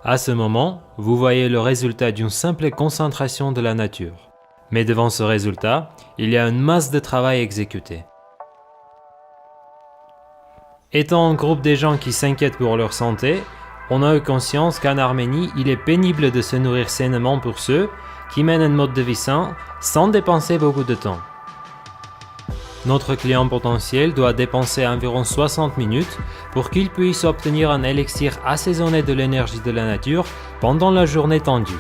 À ce moment, vous voyez le résultat d'une simple concentration de la nature. Mais devant ce résultat, il y a une masse de travail exécuté. Étant un groupe de gens qui s'inquiètent pour leur santé, on a eu conscience qu'en Arménie, il est pénible de se nourrir sainement pour ceux qui mènent un mode de vie sain sans dépenser beaucoup de temps. Notre client potentiel doit dépenser environ 60 minutes pour qu'il puisse obtenir un élixir assaisonné de l'énergie de la nature pendant la journée tendue.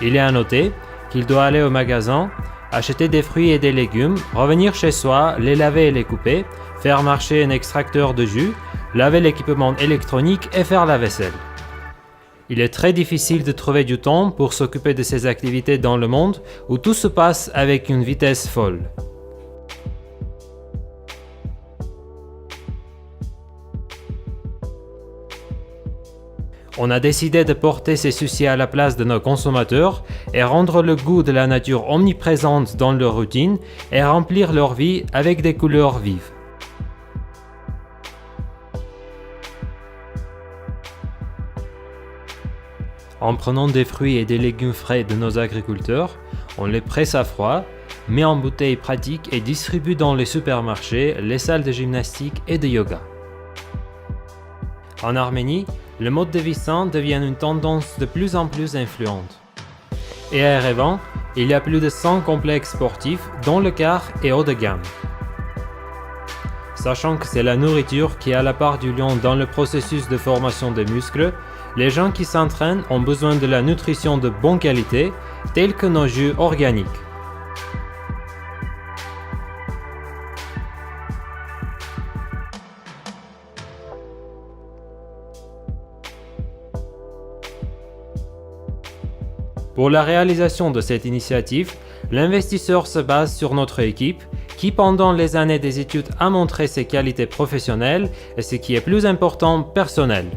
Il est à noter qu'il doit aller au magasin, acheter des fruits et des légumes, revenir chez soi, les laver et les couper, faire marcher un extracteur de jus, laver l'équipement électronique et faire la vaisselle. Il est très difficile de trouver du temps pour s'occuper de ces activités dans le monde où tout se passe avec une vitesse folle. On a décidé de porter ces soucis à la place de nos consommateurs et rendre le goût de la nature omniprésente dans leur routine et remplir leur vie avec des couleurs vives. En prenant des fruits et des légumes frais de nos agriculteurs, on les presse à froid, met en bouteilles pratiques et distribue dans les supermarchés, les salles de gymnastique et de yoga. En Arménie, le mode de vie sain devient une tendance de plus en plus influente. Et à Erevan, il y a plus de 100 complexes sportifs dont le quart est haut de gamme. Sachant que c'est la nourriture qui a la part du lion dans le processus de formation des muscles, les gens qui s'entraînent ont besoin de la nutrition de bonne qualité, telle que nos jus organiques. Pour la réalisation de cette initiative, l'investisseur se base sur notre équipe qui, pendant les années des études, a montré ses qualités professionnelles et, ce qui est plus important, personnelles.